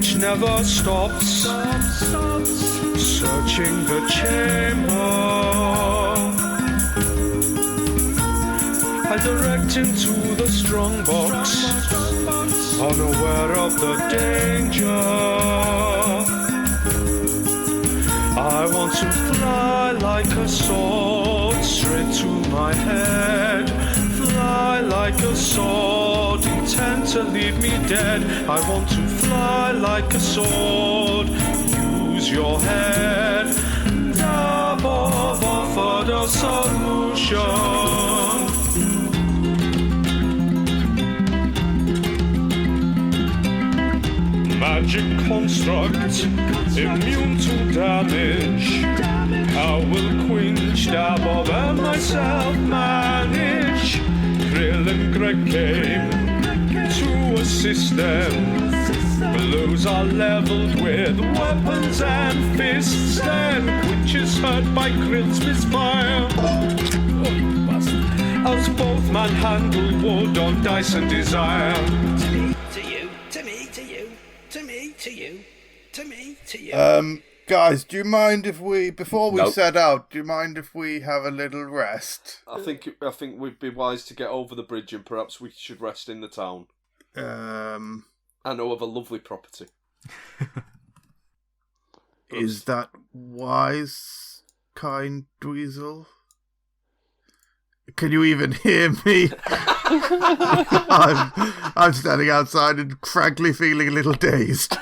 Quinch never stops, searching the chamber. I direct him to the strong box, unaware of the danger. I want to fly like a sword straight to my head. Fly like a sword, intent to leave me dead. I want to fly like a sword, use your head. Dabov offered a solution. Magic construct, immune to damage. How will Quinch, Dabov and myself manage? Krill and Greg came to assist them. Blows are leveled with weapons and fists. Then Quinch is hurt by Krill's misfire. As both manhandle wood on dice and desire. To you. Guys, do you mind if we, before we set out, do you mind if we have a little rest? I think we'd be wise to get over the bridge, and perhaps we should rest in the town. I know of a lovely property. Is that wise, kind Dweezil? Can you even hear me? I'm standing outside and frankly feeling a little dazed.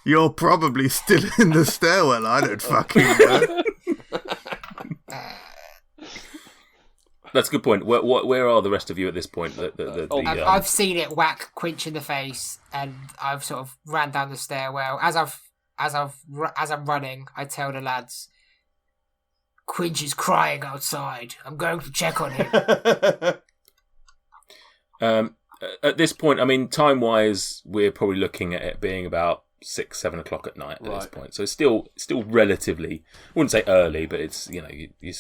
You're probably still in the stairwell. I don't fucking know. That's a good point. Where are the rest of you at this point? I've seen it whack Quinch in the face, and I've sort of ran down the stairwell. As I'm running, I tell the lads, Quinch is crying outside. I'm going to check on him. At this point, I mean, time-wise, we're probably looking at it being about 6-7 o'clock at night at this point. So it's still relatively, I wouldn't say early, but it's, you know, you've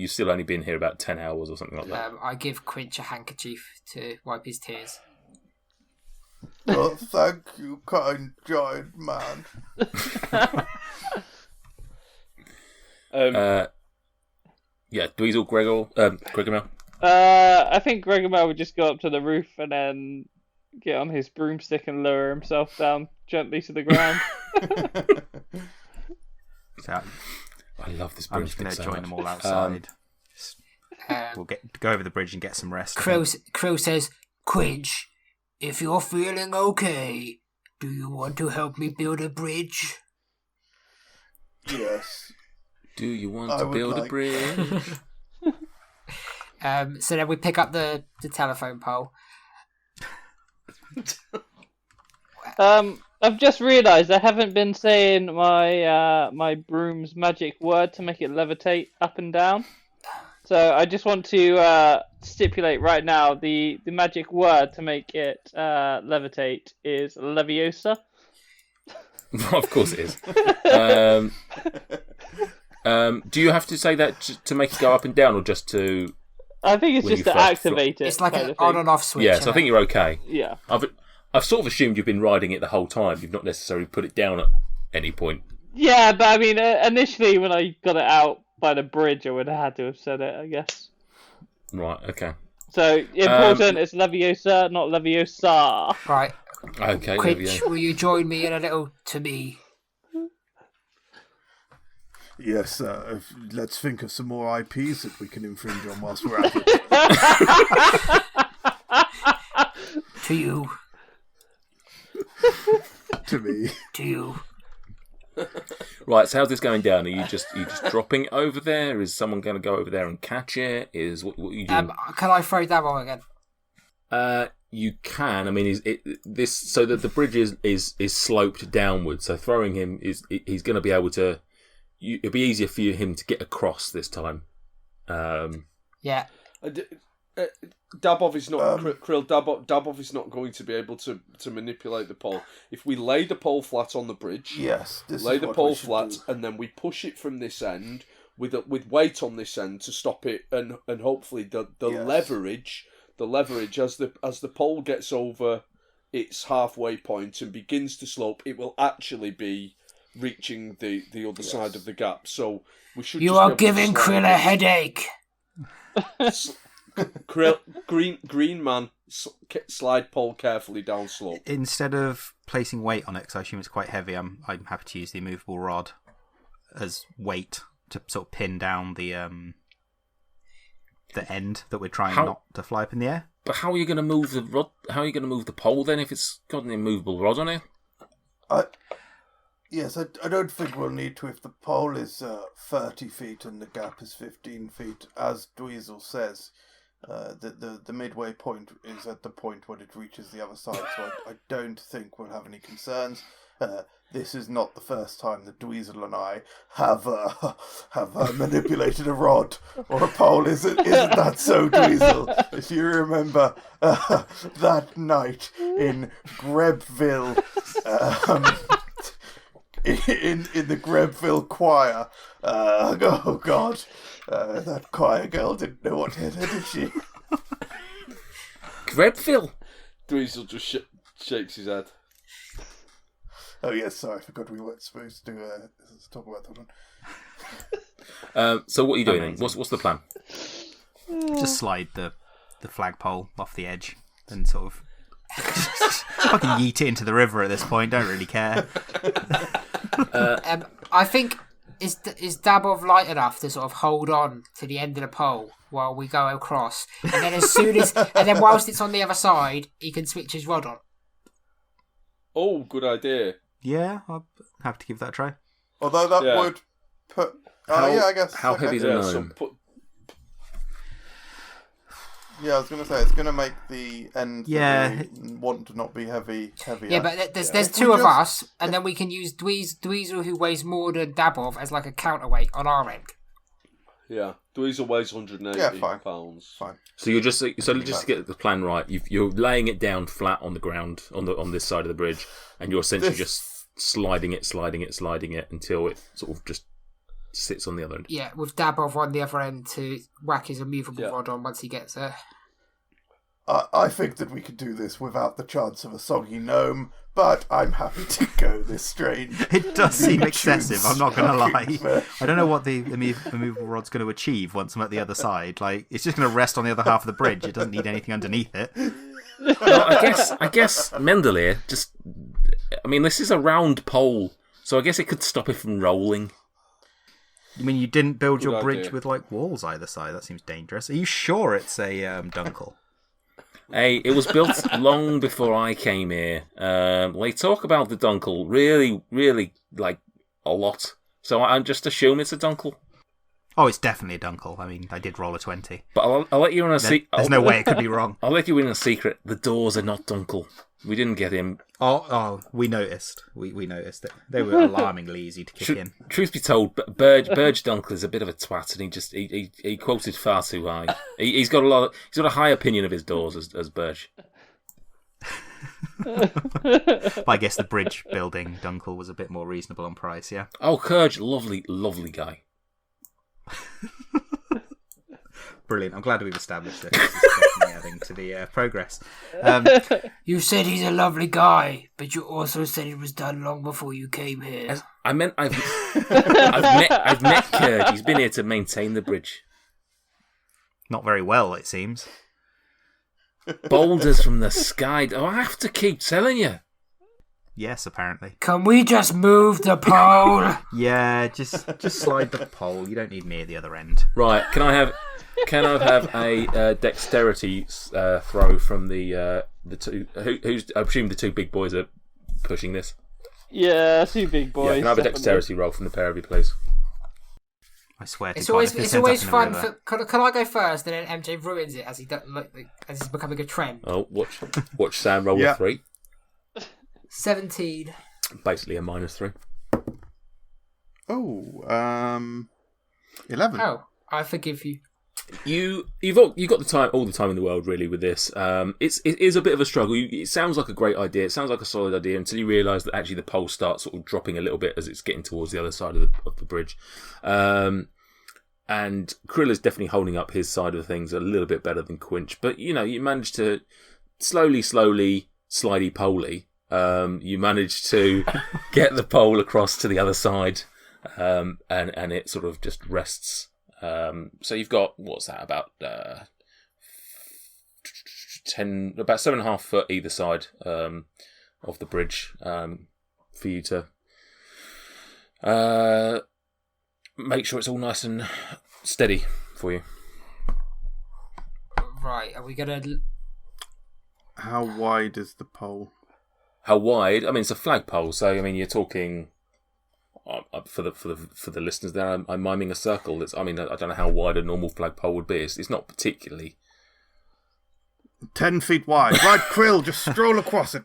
still only been here about 10 hours or something like that. I give Quinch a handkerchief to wipe his tears. Oh, thank you, kind giant man. Yeah, Dweezil, Gregor. I think Gregor would just go up to the roof and then get on his broomstick and lower himself down gently to the ground. So, I love this broomstick. I'm just going to join them all outside. We'll go over the bridge and get some rest. Krill says, Quinch, if you're feeling okay, do you want to help me build a bridge? Yes. Do you want to build a bridge? So then we pick up the telephone pole. I've just realised I haven't been saying my broom's magic word to make it levitate up and down. So I just want to stipulate right now the magic word to make it levitate is Leviosa. Of course it is. Do you have to say that to make it go up and down, or just to? I think it's just to activate it. It's like an on and off switch. Yeah, so I think you're okay. Yeah. I've sort of assumed you've been riding it the whole time. You've not necessarily put it down at any point. Yeah, but I mean, initially when I got it out by the bridge, I would have had to have said it, I guess. Right, okay. So, important, it's Leviosa, not Leviosa. Right. Okay, Quinch, will you join me in a little to me? Yes, let's think of some more IPs that we can infringe on whilst we're at it. To you. To me. To you. Right, so how's this going down? Are you just dropping it over there? Is someone going to go over there and catch it? What are you doing? Can I throw that on again? You can. I mean, this so that the bridge is sloped downwards. So throwing him he's going to be able to. It'll be easier for him to get across this time. Yeah. Dabov is not Krill. Dabov is not going to be able to manipulate the pole. If we lay the pole flat on the bridge, yes, lay the pole flat, and then we push it from this end with weight on this end to stop it, and hopefully the leverage as the pole gets over its halfway point and begins to slope, it will actually be reaching the other side of the gap. So we should. You are giving Krill a headache. Krill, green man, slide pole carefully down slope. Instead of placing weight on it, because I assume it's quite heavy, I'm happy to use the immovable rod as weight to sort of pin down the end that we're trying not to fly up in the air. But how are you going to move the rod? How are you going to move the pole then if it's got an immovable rod on it? Yes, I don't think we'll need to if the pole is 30 feet and the gap is 15 feet. As Dweezil says, the midway point is at the point when it reaches the other side, so I don't think we'll have any concerns. This is not the first time that Dweezil and I have manipulated a rod or a pole. Isn't that so, Dweezil? If you remember that night in Grebville, in the Grebville choir. Oh God, that choir girl didn't know what hit her, did she? Grebville. Dweezil just shakes his head. Oh yes, sorry, I forgot we weren't supposed to talk about that one. So what are you doing then? What's the plan? Just slide the flagpole off the edge and sort of fucking yeet it into the river at this point. Don't really care. I think is Dabov light enough to sort of hold on to the end of the pole while we go across, and then whilst it's on the other side, he can switch his rod on. Oh, good idea. Yeah, I'll have to give that a try. Although that would put. I guess. How heavy is a gnome? Yeah, I was going to say it's going to make the end. Yeah, want to not be heavy. Yeah, but there's two of us, and then we can use Dweezil, who weighs more than Dabov, as like a counterweight on our end. Yeah, Dweezil weighs 180 pounds. Fine. So just to get the plan right, you're laying it down flat on the ground on this side of the bridge, and you're essentially just sliding it until it sort of just sits on the other end. Yeah, with Dabov on the other end to whack his immovable rod on once he gets there. I think that we could do this without the chance of a soggy gnome, but I'm happy to go this strange. It does seem excessive, I'm not going to lie. I don't know what the immovable rod's going to achieve once I'm at the other side. Like, it's just going to rest on the other half of the bridge. It doesn't need anything underneath it. Well, I guess Mendeleer this is a round pole, so I guess it could stop it from rolling. I mean, you didn't build your bridge with like walls either side. That seems dangerous. Are you sure it's a dunkel? Hey, it was built long before I came here. They talk about the dunkel really, really like a lot. So I just assume it's a dunkel. Oh, it's definitely a dunkel. I mean, I did roll a 20. But I'll let you in a secret. There's no way it could be wrong. I'll let you in a secret. The doors are not dunkel. We didn't get him. Oh, we noticed. We noticed it. They were alarmingly easy to kick in. Truth be told, Burge Dunkel is a bit of a twat, and he quoted far too high. He's got a high opinion of his doors as Burge. I guess the bridge building Dunkel was a bit more reasonable on price, yeah. Oh, Kurge, lovely guy. Brilliant. I'm glad we've established this. This is definitely adding to the progress. You said he's a lovely guy, but you also said it was done long before you came here. I've met Kurge. He's been here to maintain the bridge. Not very well, it seems. Boulders from the sky. Oh, I have to keep telling you. Yes, apparently. Can we just move the pole? Yeah, just slide the pole. You don't need me at the other end. Right. Can I have a dexterity throw from the two? Who's? I presume the two big boys are pushing this. Yeah, two big boys. Yeah, can I have a dexterity roll from the pair of you, please? I swear to it's God, always fun. Can I go first, and then MJ ruins it as it's becoming a trend. Oh, watch Sam roll a 3. 17. Basically a -3. Oh, 11. Oh, I forgive you. You've got the time, all the time in the world, really, with this. It is a bit of a struggle. It sounds like a great idea. It sounds like a solid idea until you realise that actually the pole starts sort of dropping a little bit as it's getting towards the other side of the bridge. And Krill is definitely holding up his side of things a little bit better than Quinch. But you manage to slowly slidey poley, you manage to get the pole across to the other side, and it sort of just rests. So you've got, what's that, about about 7.5 foot either side of the bridge for you to make sure it's all nice and steady for you. Right, are we gonna? How wide is the pole? How wide? I mean, it's a flagpole, so I mean, you're talking for the listeners there. I'm miming a circle. I don't know how wide a normal flagpole would be. It's not particularly 10 feet wide. Right, Krill, just stroll across it.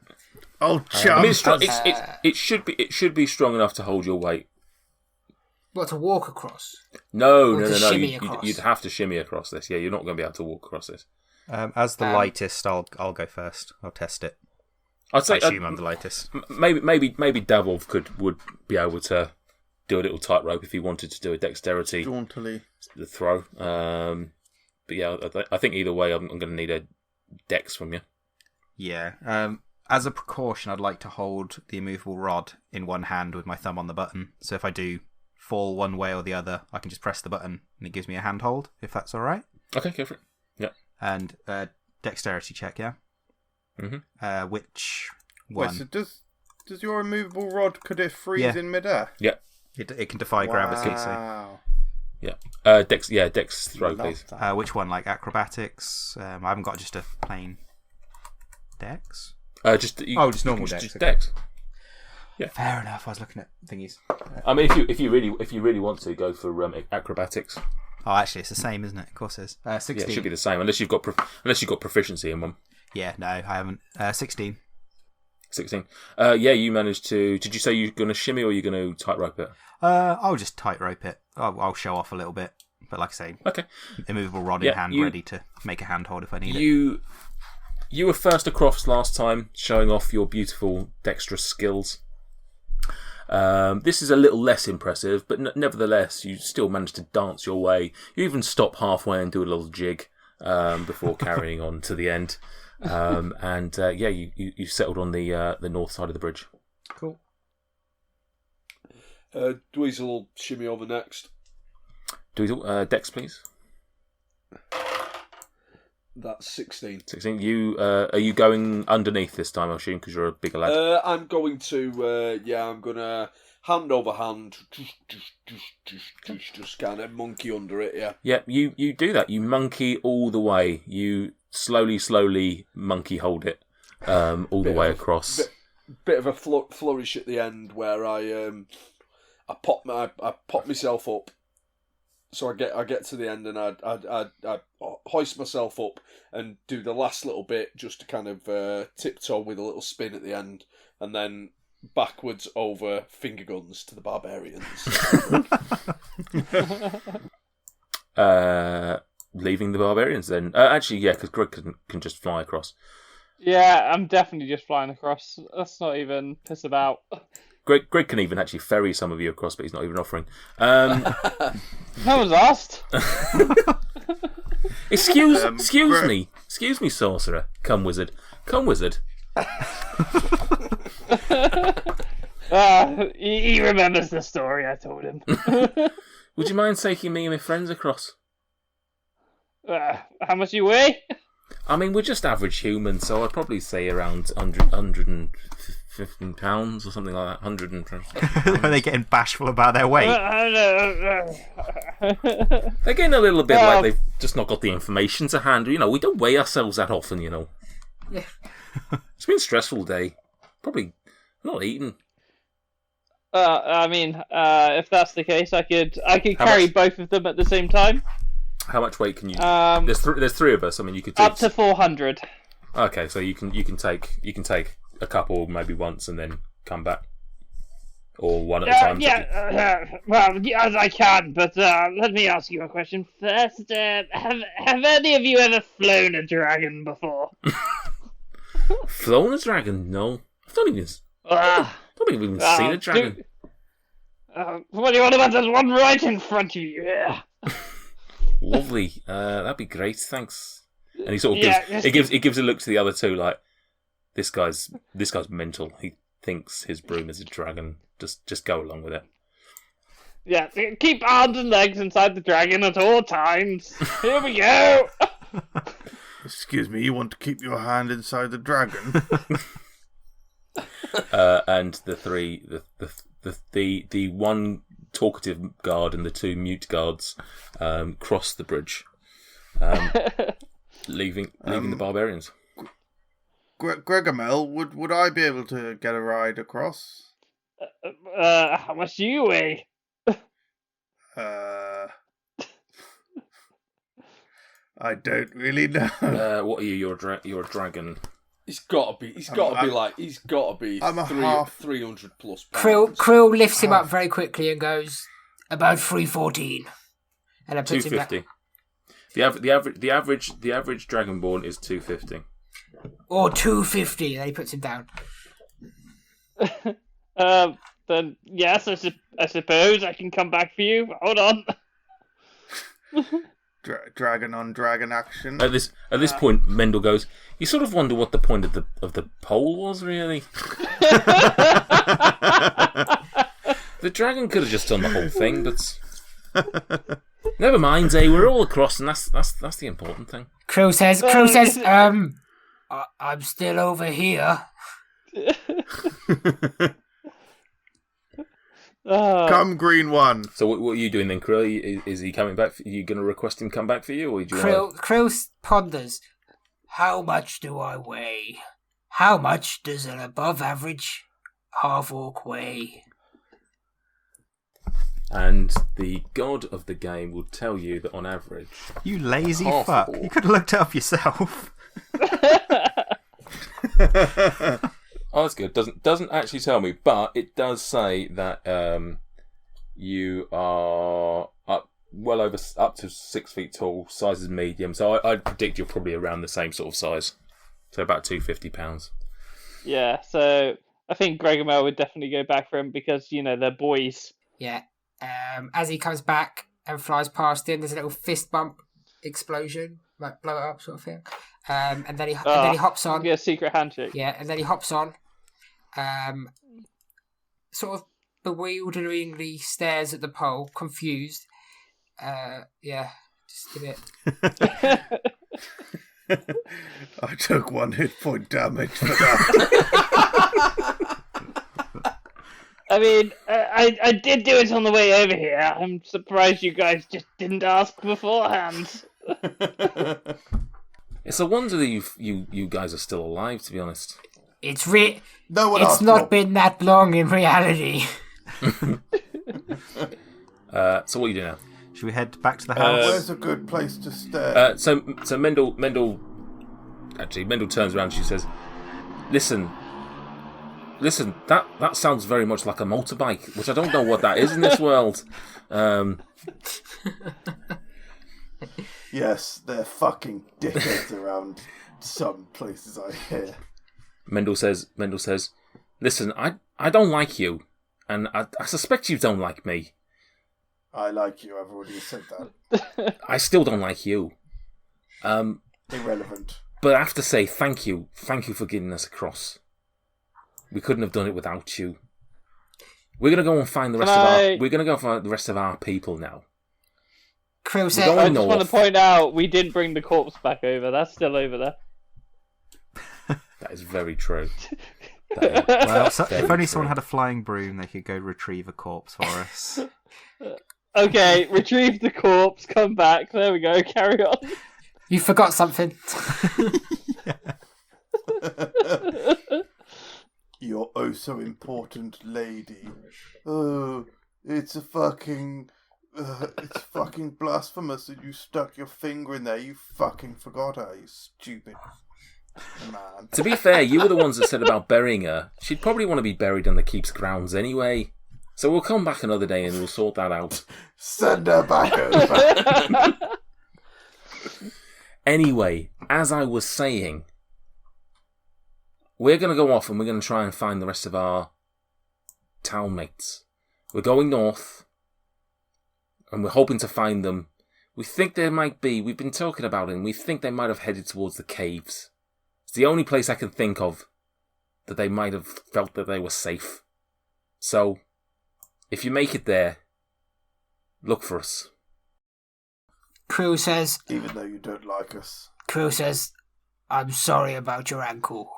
Oh, chum. I mean, it should be strong enough to hold your weight. What, to walk across? No. Shimmy across? You'd have to shimmy across this. Yeah, you're not going to be able to walk across this. As the lightest, I'll go first. I'll test it. I'd say I assume I'm the lightest. Maybe Davov would be able to do a little tightrope if he wanted to do a dexterity jauntily the throw. But yeah, I think either way, I'm going to need a dex from you. Yeah. As a precaution, I'd like to hold the immovable rod in one hand with my thumb on the button. So if I do fall one way or the other, I can just press the button and it gives me a handhold, if that's all right. Okay, go for it. Yeah. And dexterity check, yeah? Mm-hmm. Which one? Wait, so does your immovable rod, could it freeze in midair? Yeah. It can defy gravity. Wow. Yeah. Dex throw, please. Which one? Like acrobatics? I haven't got just a plain dex. Just normal dex. Just dex. Yeah. Fair enough. I was looking at thingies. I mean, if you really want to go for acrobatics. Oh, actually, it's the same, isn't it? Of course, it is. 16. Yeah, it should be the same unless you've got proficiency in one. Yeah, no, I haven't. 16. 16. Yeah, you managed to. Did you say you're going to shimmy or you're going to tightrope it? I'll just tightrope it. I'll show off a little bit, but like I say, okay. Immovable rod in hand, ready to make a handhold if I need it. You were first across last time, showing off your beautiful dexterous skills. This is a little less impressive, but nevertheless, you still managed to dance your way. You even stop halfway and do a little jig before carrying on to the end. You settled on the north side of the bridge. Cool. Dweezil will shimmy over next. Dweezil, dex, please. That's 16. 16. You are you going underneath this time, I assume, because you're a bigger lad? I'm going to. I'm gonna hand over hand, just kind of monkey under it. Yeah. Yeah. You do that. You monkey all the way. You slowly monkey hold it all the way across. Bit of a flourish at the end where I pop myself up. So I get to the end and I hoist myself up and do the last little bit just to kind of tiptoe with a little spin at the end, and then backwards over finger guns to the barbarians. Leaving the barbarians then. Actually, yeah, because Greg can just fly across. Yeah, I'm definitely just flying across. Let's not even piss about. Greg can even actually ferry some of you across, but he's not even offering. No one's asked. Excuse me, sorcerer. Come, wizard. He remembers the story I told him. Would you mind taking me and my friends across? How much you weigh? I mean, we're just average humans, so I'd probably say around 115 pounds or something like that. 100. Are they getting bashful about their weight? They're getting a little bit like they've just not got the information to hand. You know, we don't weigh ourselves that often, you know. Yeah. It's been a stressful day. Probably not eating. If that's the case, I could carry both of them at the same time. How much weight can you? There's three of us. I mean, you could take... up to 400. Okay, so you can take a couple maybe once and then come back, or one at a time. Yes, I can. But let me ask you a question first. Have any of you ever flown a dragon before? Flown a dragon? No, I've not even seen a dragon. What do you want about? There's one right in front of you. Yeah. Lovely. That'd be great. Thanks. And he sort of gives a look to the other two, like this guy's mental. He thinks his broom is a dragon. Just go along with it. Yeah, keep arms and legs inside the dragon at all times. Here we go. Excuse me, you want to keep your hand inside the dragon? And the one talkative guard and the two mute guards cross the bridge, leaving the barbarians. Gregomel, would I be able to get a ride across? How much do you weigh? I don't really know. What are you? You're a dragon. He's got to be I'm a half. 300 plus pounds. Krill lifts him up very quickly and goes, about 314. And I puts him back. 250. The average dragonborn is 250. Or 250, and he puts him down. Then yes, I suppose I can come back for you. Hold on. Dragon on dragon action. At this point, Mendel goes, "You sort of wonder what the point of the pole was, really." The dragon could have just done the whole thing, but never mind. We're all across, and that's the important thing. Krill says, I'm still over here. Come, green one. So what are you doing then, Krill? Is he coming back? Are you going to request him come back for you, or do you Krill ponders. How much do I weigh? How much does an above-average half-orc weigh? And the god of the game will tell you that on average, You lazy half fuck. orc. You could have looked it up yourself. oh, that's good. Doesn't actually tell me, but it does say that you are up to 6 feet tall. Size is medium, so I'd predict you're probably around the same sort of size, so about 250 pounds. Yeah, so I think Gregomel would definitely go back for him because they're boys. Yeah. As he comes back and flies past him, there's a little fist bump explosion, like blow it up sort of thing. And then he hops on. Yeah, secret handshake. Yeah, and then he hops on. Sort of bewilderingly stares at the pole, confused. Yeah, just a bit. I took 1 hit point damage for that. I mean, I did do it on the way over here. I'm surprised you guys just didn't ask beforehand. It's a wonder that you guys are still alive, to be honest. It's No one It's asked not Rob. been that long in reality. So what are you doing now? Should we head back to the house? Where's a good place to stay? So Mendel turns around and she says, Listen, that sounds very much like a motorbike, which I don't know what that is in this world. Yes, they're fucking dickheads around some places I hear. Mendel says, Listen, I don't like you, and I suspect you don't like me. I like you, I've already said that. I still don't like you. Irrelevant. But I have to say thank you for getting us across. We couldn't have done it without you. We're gonna go and find the rest of our people now. Krill says, going I just want to north. point out we didn't bring the corpse back over. That's still over there. That is very true. Well, if very only true. someone had a flying broom, they could go retrieve a corpse for us. Okay, retrieve the corpse, come back. There we go, carry on. you forgot something. You're oh so important lady. Oh, it's fucking blasphemous that you stuck your finger in there. You fucking forgot her, you stupid man. To be fair, you were the ones that said about burying her. She'd probably want to be buried on the keep's grounds anyway. So we'll come back another day and we'll sort that out. Send her back over. Anyway, as I was saying, we're going to go off and we're going to try and find the rest of our town mates. We're going north and we're hoping to find them. We think there might be, we've been talking about it, and we think they might have headed towards the caves. It's the only place I can think of that they might have felt that they were safe. So, if you make it there, look for us. Crew says, Even though you don't like us. I'm sorry about your ankle.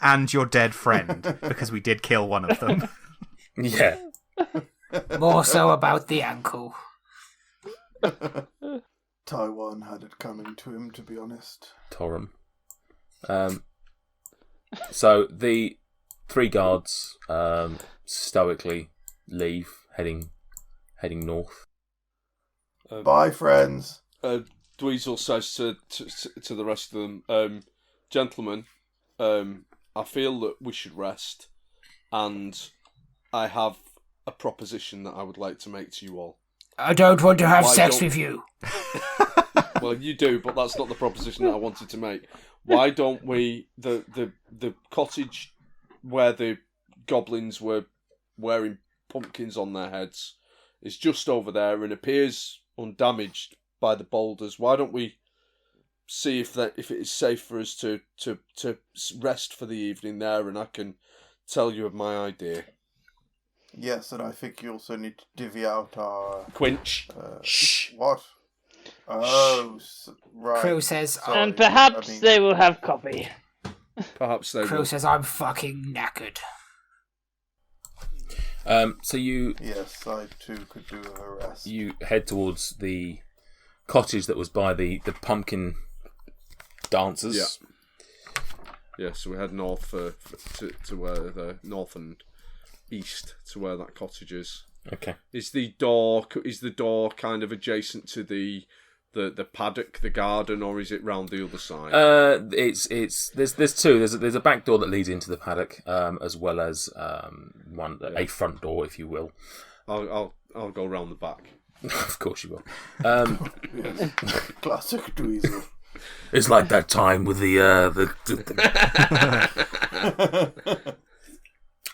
And your dead friend, because we did kill one of them. Yeah. More so about the ankle. Taiwan had it coming to him, to be honest. Torum. So the 3 guards stoically leave, heading north. Bye, friends. Dweezil says to the rest of them, gentlemen, I feel that we should rest, and I have a proposition that I would like to make to you all. I don't want to have Why sex don't- with you. Well, you do, but that's not the proposition that I wanted to make. Why don't we the cottage where the goblins were wearing pumpkins on their heads is just over there and appears undamaged by the boulders. Why don't we see if it is safe for us to rest for the evening there, and I can tell you of my idea. Yes, and I think you also need to divvy out our... Quinch. Shh. What? Oh, right. Crew says, Sorry, And perhaps I mean- they will have coffee. Perhaps they Crew will. says, I'm fucking knackered. So you Yes, I too could do with a rest. head towards the cottage that was by the pumpkin dancers. Yeah. Yeah, so we head north to where the north and east to where that cottage is. Okay. Is the door kind of adjacent to the paddock, the garden, or is it round the other side? There's two. There's a back door that leads into the paddock, as well as a front door, if you will. I'll go round the back. Of course you will. Yes. Classic Dweezil. It's like that time with the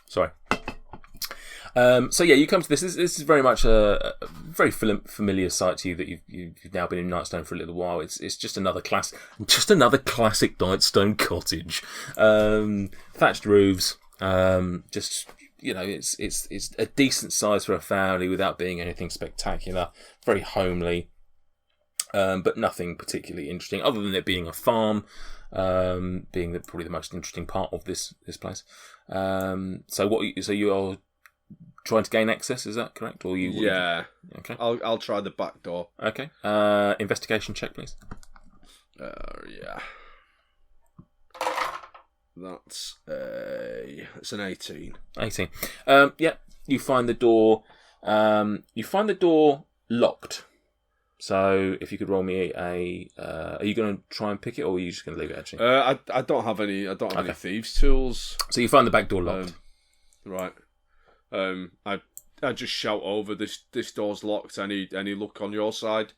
Sorry. So yeah, you come to this. This is very much a very familiar sight to you that you've now been in Nightstone for a little while. It's just another classic Nightstone cottage, thatched roofs. Just it's a decent size for a family without being anything spectacular. Very homely, but nothing particularly interesting other than it being a farm. Being probably the most interesting part of this place. So you're trying to gain access, is that correct? Or you? Yeah. Okay. I'll try the back door. Okay. Investigation check, please. Yeah. That's it's an 18. 18. Yeah. You find the door. You find the door locked. So if you could roll me are you going to try and pick it, or are you just going to leave it? Actually, I don't have any. Any thieves' tools. so you find the back door locked. Right. I just shout over, this door's locked. Any luck on your side?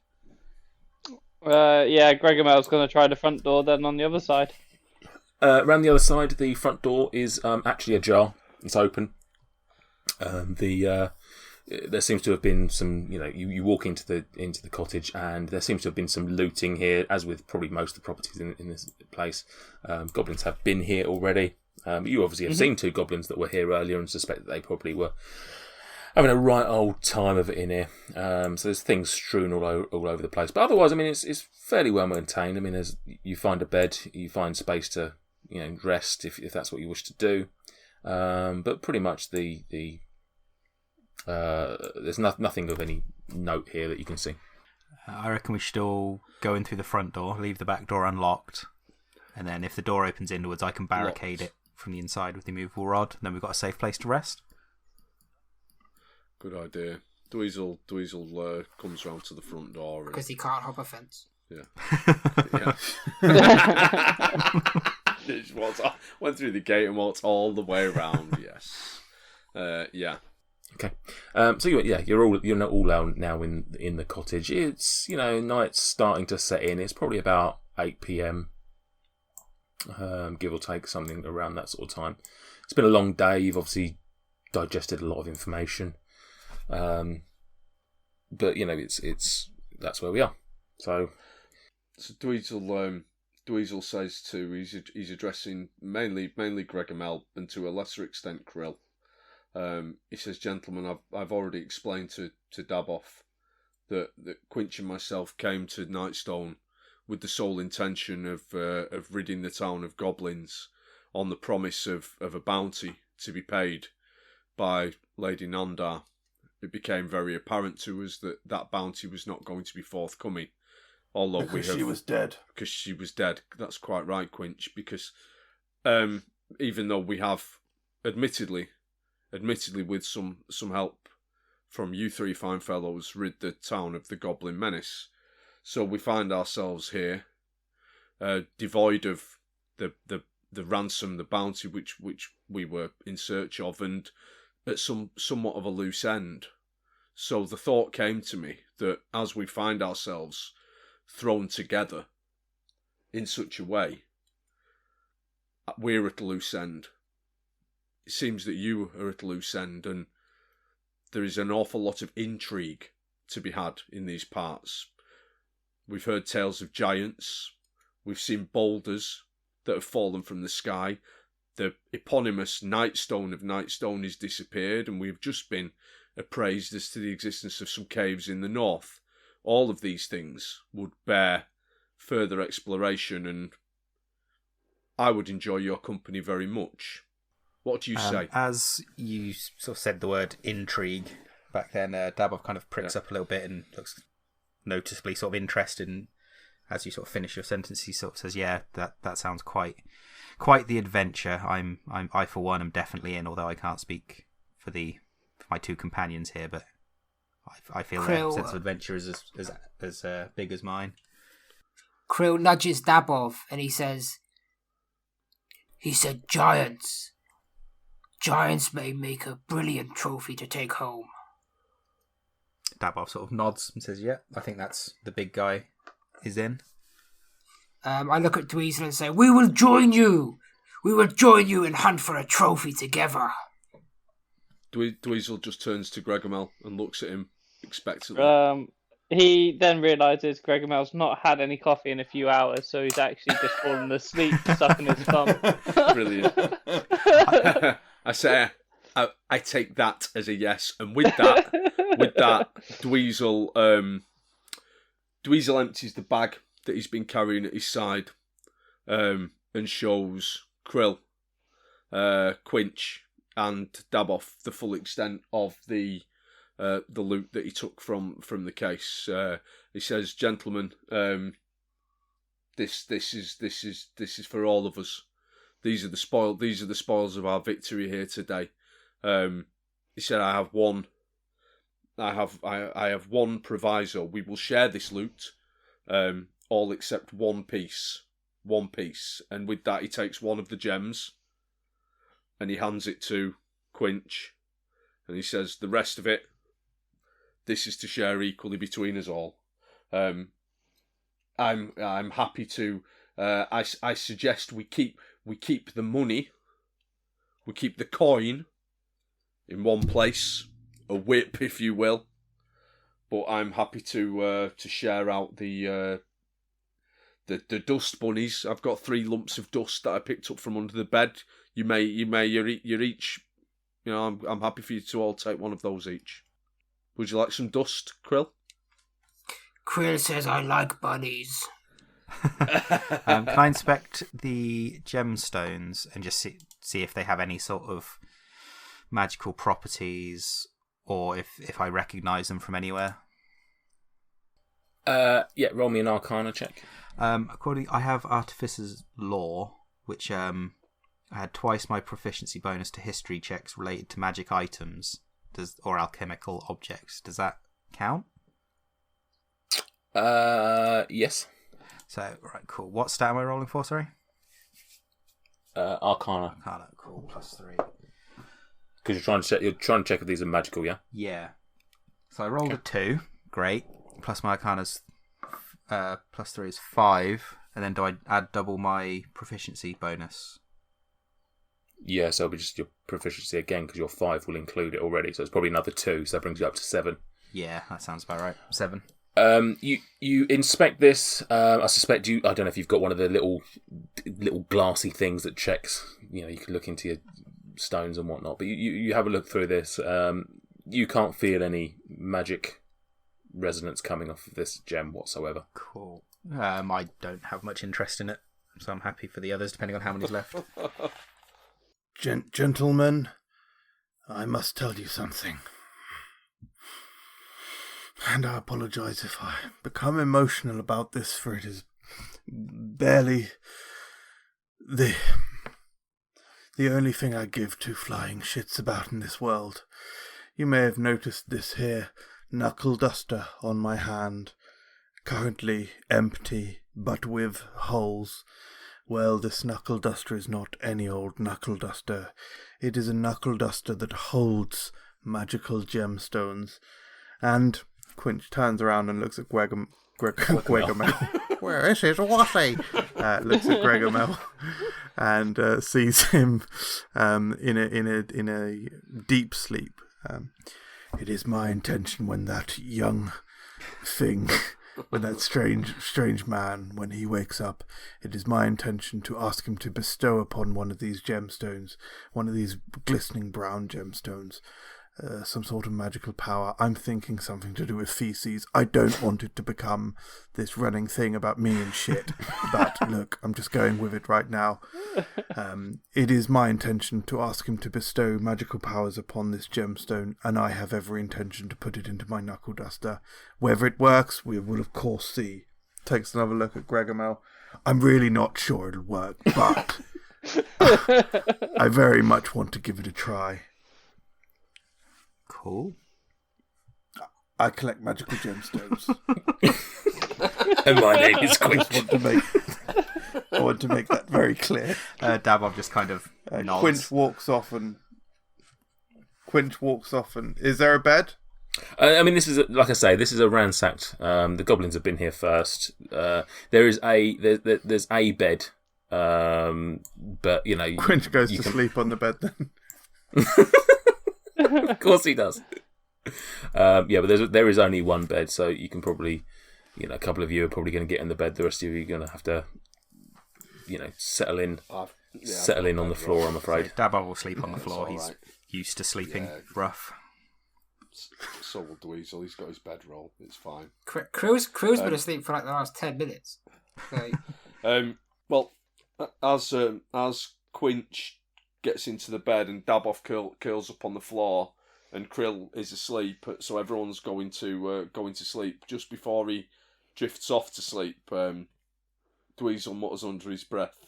Yeah, Gregomel's going to try the front door then on the other side. Around the other side, the front door is actually ajar. It's open. There seems to have been some, you walk into the cottage, and there seems to have been some looting here, as with probably most of the properties in this place. Goblins have been here already. You obviously have seen 2 goblins that were here earlier, and suspect that they probably were having a right old time of it in here. So there's things strewn all over the place. But otherwise, I mean, it's fairly well maintained. I mean, you find a bed, you find space to rest if that's what you wish to do. But pretty much there's nothing of any note here that you can see. I reckon we should all go in through the front door, leave the back door unlocked, and then if the door opens inwards, I can barricade it from the inside with the immovable rod, and then we've got a safe place to rest. Good idea. Dweezil comes round to the front door. Because he can't hop a fence. Yeah. Just went through the gate and walked all the way around. Yes. Yeah. Okay. So you're all now in the cottage. It's night's starting to set in. It's probably about 8 p.m. Give or take, something around that sort of time. It's been a long day. You've obviously digested a lot of information. But it's that's where we are. So Dweezil Dweezil says to, he's addressing mainly Gregomel and to a lesser extent Krill. He says, "Gentlemen, I've already explained to Daboff that Quinch and myself came to Nightstone with the sole intention of ridding the town of goblins on the promise of a bounty to be paid by Lady Nandar. It became very apparent to us that bounty was not going to be forthcoming. Although she was dead. Because she was dead. That's quite right, Quinch. Because even though we have, admittedly with some help from you three fine fellows, rid the town of the goblin menace. So we find ourselves here, devoid of the ransom, the bounty which we were in search of, and at somewhat of a loose end. So the thought came to me that as we find ourselves thrown together in such a way, we're at a loose end. It seems that you are at a loose end, and there is an awful lot of intrigue to be had in these parts. We've heard tales of giants. We've seen boulders that have fallen from the sky. The eponymous Nightstone of Nightstone has disappeared, and we've just been appraised as to the existence of some caves in the north. All of these things would bear further exploration, and I would enjoy your company very much. What do you say? As you sort of said the word intrigue back then, Daboff kind of pricks up a little bit and looks noticeably sort of interested. And as you sort of finish your sentence, he sort of says, "Yeah, that sounds quite the adventure. I for one am definitely in, although I can't speak for my two companions here, but I feel their sense of adventure is as big as mine." Krill nudges Daboff and he said, "Giants. Giants may make a brilliant trophy to take home." Daboff sort of nods and says, "Yeah, I think that's the big guy is in." I look at Dweezil and say, "We will join you. We will join you and hunt for a trophy together." Dweezil just turns to Gregomel and looks at him expectantly. He then realises Gregomel's not had any coffee in a few hours, so he's actually just fallen asleep, sucking his thumb. Brilliant. I say, I take that as a yes, and with that, Dweezil empties the bag that he's been carrying at his side, and shows Krill, Quinch, and Daboff the full extent of the loot that he took from the case. He says, "Gentlemen, this is for all of us. These are the spoils of our victory here today." He said, "I have one proviso. We will share this loot, all except one piece. And with that, he takes one of the gems and he hands it to Quinch, and he says, "The rest of it, this is to share equally between us all." I'm happy to. I suggest we keep the money, we keep the coin in one place, a whip, if you will. But I'm happy to share out the dust bunnies. I've got 3 lumps of dust that I picked up from under the bed. You're each. You know, I'm happy for you to all take one of those each. Would you like some dust, Krill? Krill says, "I like bunnies." Can I inspect the gemstones and just see if they have any sort of magical properties, or if I recognise them from anywhere? Yeah, roll me an Arcana check. I have Artificer's Law, which I had twice my proficiency bonus to history checks related to magic items or alchemical objects. Does that count? Yes. So, right, cool. What stat am I rolling for, sorry? Arcana. Arcana, cool, +3. Because you're trying to check if these are magical, yeah? Yeah. So I rolled a 2, great. Plus my Arcana's +3 is 5. And then do I add double my proficiency bonus? Yeah, so it'll be just your proficiency again, because your 5 will include it already. So it's probably another 2, so that brings you up to 7. Yeah, that sounds about right. 7. You inspect this. I suspect you. I don't know if you've got one of the little glassy things that checks. You can look into your stones and whatnot. But you have a look through this. You can't feel any magic resonance coming off of this gem whatsoever. Cool. I don't have much interest in it, so I'm happy for the others, depending on how many's left. Gentlemen, I must tell you something. And I apologise if I become emotional about this, for it is barely the only thing I give two flying shits about in this world. You may have noticed this here knuckle duster on my hand, currently empty but with holes. Well, this knuckle duster is not any old knuckle duster. It is a knuckle duster that holds magical gemstones. And Quinch turns around and looks at Gregomel. Where is his wassy? Looks at Gregomel and sees him in a deep sleep. It is my intention when that young thing, when that strange man, when he wakes up, it is my intention to ask him to bestow upon one of these gemstones, one of these glistening brown gemstones, some sort of magical power. I'm thinking something to do with feces. I don't want it to become this running thing about me and shit. But look, I'm just going with it right now. It is my intention to ask him to bestow magical powers upon this gemstone, and I have every intention to put it into my knuckle duster. Whether it works, we will of course see. Takes another look at Gregomel. I'm really not sure it'll work, but I very much want to give it a try. Cool. I collect magical gemstones. And my name is Quinch. I want to make that very clear. Dabov just kind of nods. Quinch walks off and is there a bed? This is like I say. This is a ransacked. The goblins have been here first. There's a bed, but Quinch goes to sleep on the bed then. Of course he does. But there is only one bed, so you can probably, a couple of you are probably going to get in the bed. The rest of you are going to have to, settle in on the floor. I'm afraid. Dabov will sleep on the floor. He's right. used to sleeping Yeah. rough. So will Dweezil. He's got his bedroll. It's fine. Crew's been asleep for like the last 10 minutes. So, Well, as Quinch gets into the bed and Dabov curls up on the floor, and Krill is asleep, so everyone's going to sleep. Just before he drifts off to sleep, Dweezil mutters under his breath,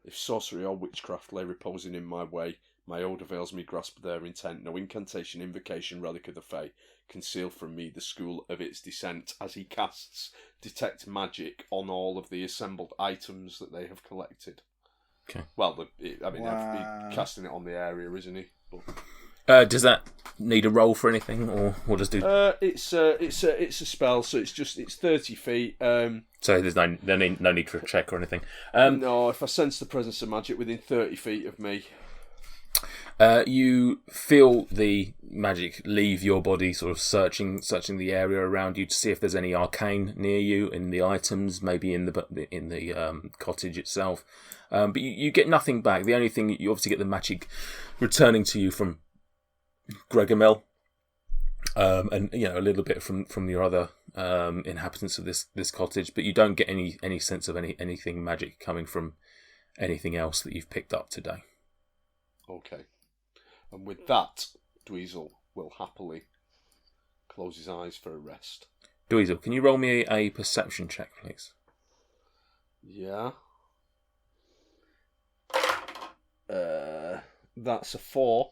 "If sorcery or witchcraft lay reposing in my way, my old avails me grasp their intent. No incantation, invocation, relic of the Fae, conceal from me the school of its descent," as he casts Detect Magic on all of the assembled items that they have collected. Okay. Well, he's casting it on the area, isn't he? Does that need a roll for anything, or what does do? It's a spell, so it's 30 feet. So there's no need for a check or anything. No, if I sense the presence of magic within 30 feet of me, you feel the magic leave your body, sort of searching the area around you to see if there's any arcane near you in the items, maybe in the cottage itself. But you get nothing back. The only thing, you obviously get the magic returning to you from Gregomel, and a little bit from your other inhabitants of this cottage, but you don't get any sense of anything magic coming from anything else that you've picked up today. okay. And with that, Dweezil will happily close his eyes for a rest. Dweezil, can you roll me a perception check, please? Yeah. That's a 4.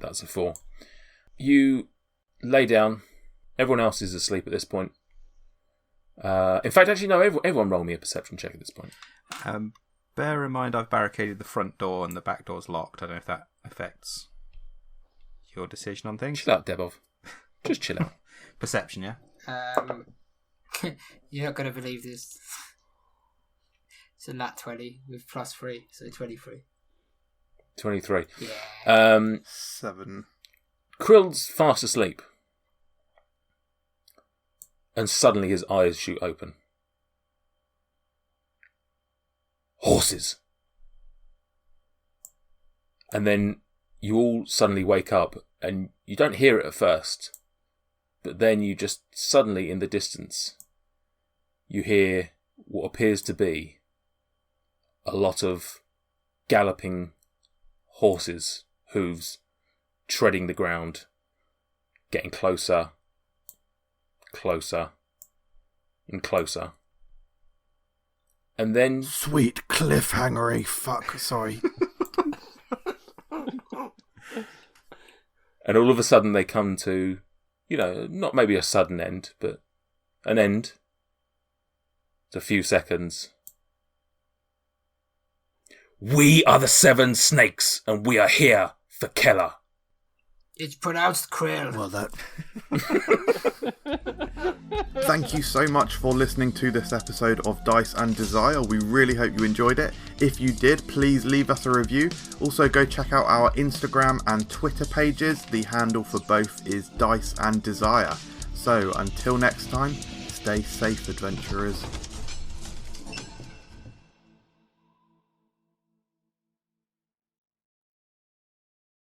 That's a 4. You lay down. Everyone else is asleep at this point. In fact, actually, no. Everyone roll me a perception check at this point. Bear in mind, I've barricaded the front door and the back door's locked. I don't know if that affects your decision on things. Chill out, Debov. Just chill out. Perception, yeah? you're not going to believe this. It's a nat 20 with +3, so 23. 23. Yeah. 7. Krill's fast asleep. And suddenly his eyes shoot open. Horses! And then you all suddenly wake up, and you don't hear it at first, but then you just suddenly, in the distance, you hear what appears to be a lot of galloping horses, hooves, treading the ground, getting closer, closer, and closer. And then... Sweet cliffhangery, fuck, sorry. And all of a sudden they come to, not maybe a sudden end, but an end. It's a few seconds. We are the 7 snakes, and we are here for Keller. It's pronounced krill. Well, that... Thank you so much for listening to this episode of Dice and Desire. We really hope you enjoyed it. If you did, please leave us a review. Also, go check out our Instagram and Twitter pages. The handle for both is Dice and Desire. So, until next time, stay safe, adventurers.